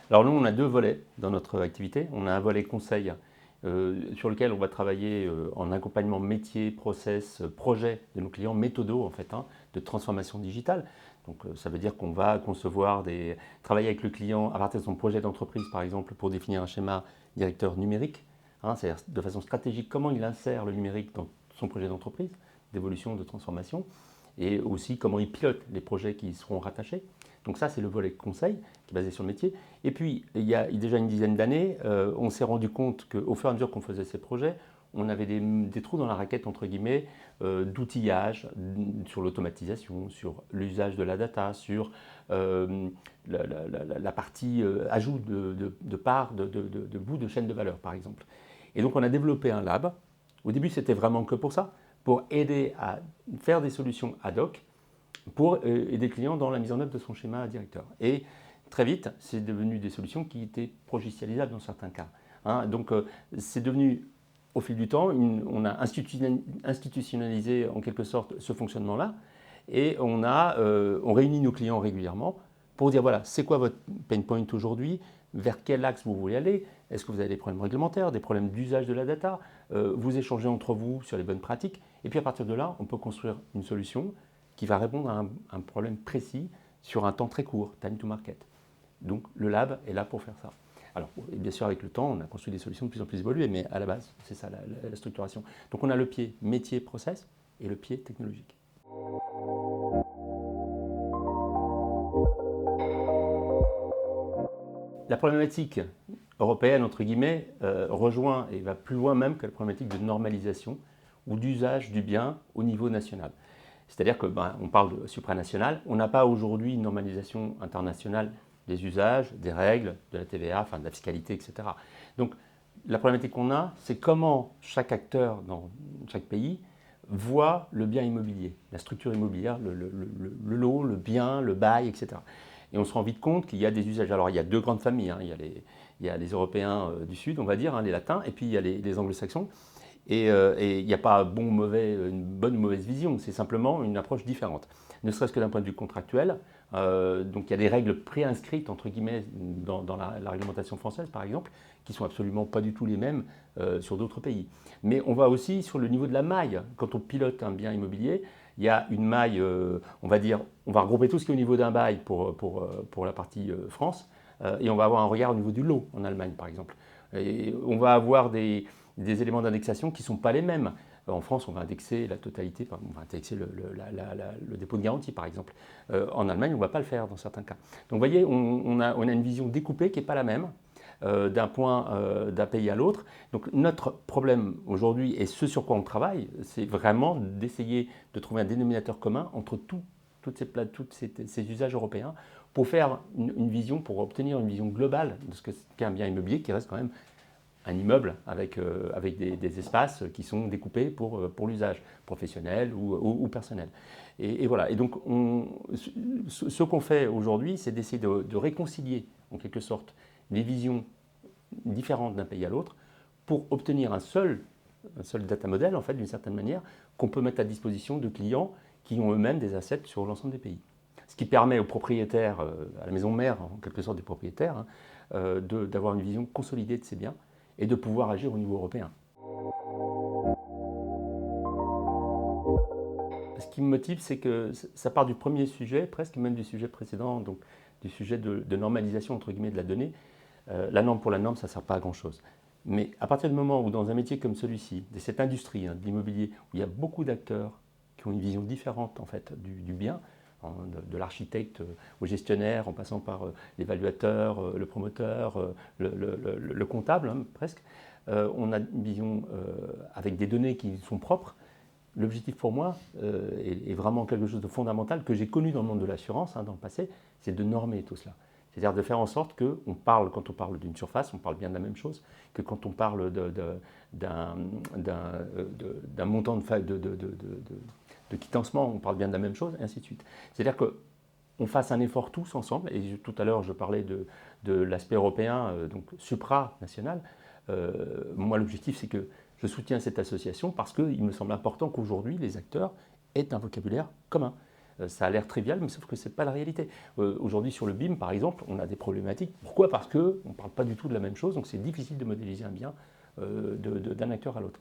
Alors nous, on a deux volets dans notre activité. On a un volet conseil sur lequel on va travailler en accompagnement métier, process, projet de nos clients, méthodo en fait, de transformation digitale. Donc ça veut dire qu'on va travailler avec le client à partir de son projet d'entreprise par exemple pour définir un schéma directeur numérique, c'est-à-dire de façon stratégique comment il insère le numérique dans son projet d'entreprise, d'évolution, de transformation, et aussi comment il pilote les projets qui y seront rattachés. Donc ça, c'est le volet conseil qui est basé sur le métier. Et puis, il y a déjà une dizaine d'années, on s'est rendu compte qu'au fur et à mesure qu'on faisait ces projets, on avait des trous dans la raquette, entre guillemets, d'outillage sur l'automatisation, sur l'usage de la data, sur la partie ajout de parts, de bouts de chaîne de valeur, par exemple. Et donc, on a développé un lab. Au début, c'était vraiment que pour ça, pour aider à faire des solutions ad hoc pour aider le client dans la mise en œuvre de son schéma directeur. Et très vite, c'est devenu des solutions qui étaient progicialisables dans certains cas. Donc, c'est devenu, au fil du temps, on a institutionnalisé en quelque sorte ce fonctionnement-là et on réunit nos clients régulièrement pour dire voilà, c'est quoi votre pain point aujourd'hui, vers quel axe vous voulez aller, est-ce que vous avez des problèmes réglementaires, des problèmes d'usage de la data, vous échangez entre vous sur les bonnes pratiques, et puis à partir de là, on peut construire une solution qui va répondre à un problème précis sur un temps très court, time to market. Donc le lab est là pour faire ça. Alors, et bien sûr, avec le temps, on a construit des solutions de plus en plus évoluées, mais à la base, c'est ça la structuration. Donc on a le pied métier, process et le pied technologique. La problématique européenne, entre guillemets, rejoint et va plus loin même que la problématique de normalisation ou d'usage du bien au niveau national. C'est-à-dire que on parle de supranational, on n'a pas aujourd'hui une normalisation internationale des usages, des règles, de la TVA, enfin de la fiscalité, etc. Donc la problématique qu'on a, c'est comment chaque acteur dans chaque pays voit le bien immobilier, la structure immobilière, le lot, le bien, le bail, etc. Et on se rend vite compte qu'il y a des usages. Alors il y a deux grandes familles, il y a les Européens du Sud, on va dire, les Latins, et puis il y a les Anglo-Saxons. Et il n'y a pas une bonne ou mauvaise vision, c'est simplement une approche différente. Ne serait-ce que d'un point de vue contractuel, donc il y a des règles préinscrites, entre guillemets, dans la réglementation française, par exemple, qui sont absolument pas du tout les mêmes sur d'autres pays. Mais on va aussi sur le niveau de la maille. Quand on pilote un bien immobilier, il y a une maille, on va dire, on va regrouper tout ce qui est au niveau d'un bail pour la partie France, et on va avoir un regard au niveau du lot en Allemagne, par exemple. Et on va avoir des éléments d'indexation qui ne sont pas les mêmes. En France, on va indexer la totalité, on va indexer le dépôt de garantie, par exemple. En Allemagne, on ne va pas le faire dans certains cas. Donc, vous voyez, on a une vision découpée qui n'est pas la même d'un pays à l'autre. Donc, notre problème aujourd'hui, et ce sur quoi on travaille, c'est vraiment d'essayer de trouver un dénominateur commun entre tous ces usages européens pour faire une vision, pour obtenir une vision globale de ce qu'est un bien immobilier qui reste quand même un immeuble avec des espaces qui sont découpés pour l'usage professionnel ou personnel. Et voilà. Et donc, ce qu'on fait aujourd'hui, c'est d'essayer de réconcilier, en quelque sorte, les visions différentes d'un pays à l'autre pour obtenir un seul data model, en fait, d'une certaine manière, qu'on peut mettre à disposition de clients qui ont eux-mêmes des assets sur l'ensemble des pays. Ce qui permet aux propriétaires, à la maison mère, en quelque sorte des propriétaires, d'avoir une vision consolidée de ces biens et de pouvoir agir au niveau européen. Ce qui me motive, c'est que ça part du premier sujet, presque même du sujet précédent, donc du sujet de normalisation entre guillemets de la donnée. La norme pour la norme, ça ne sert pas à grand-chose. Mais à partir du moment où dans un métier comme celui-ci, de cette industrie de l'immobilier, où il y a beaucoup d'acteurs qui ont une vision différente en fait du bien, de l'architecte au gestionnaire, en passant par l'évaluateur, le promoteur, le comptable presque, on a une vision avec des données qui sont propres. L'objectif pour moi est vraiment quelque chose de fondamental que j'ai connu dans le monde de l'assurance dans le passé, c'est de normer tout cela. C'est-à-dire de faire en sorte que quand on parle d'une surface, on parle bien de la même chose que quand on parle d'un montant de quittancement, on parle bien de la même chose, et ainsi de suite. C'est-à-dire qu'on fasse un effort tous ensemble, et tout à l'heure je parlais de l'aspect européen, donc supranational. Moi l'objectif c'est que je soutiens cette association parce qu'il me semble important qu'aujourd'hui les acteurs aient un vocabulaire commun. Ça a l'air trivial, mais sauf que ce n'est pas la réalité. Aujourd'hui, sur le BIM, par exemple, on a des problématiques. Pourquoi? Parce qu'on ne parle pas du tout de la même chose, donc c'est difficile de modéliser un bien d'un acteur à l'autre.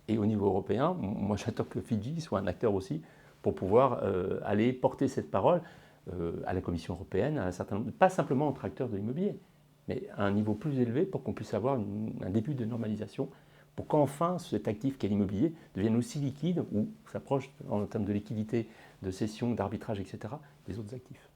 Et au niveau européen, moi j'attends que Fidji soit un acteur aussi pour pouvoir aller porter cette parole à la Commission européenne, à un certain nombre, pas simplement entre acteurs de l'immobilier, mais à un niveau plus élevé pour qu'on puisse avoir un début de normalisation, pour qu'enfin cet actif qu'est l'immobilier devienne aussi liquide ou s'approche en termes de liquidité, de cession, d'arbitrage, etc., des autres actifs.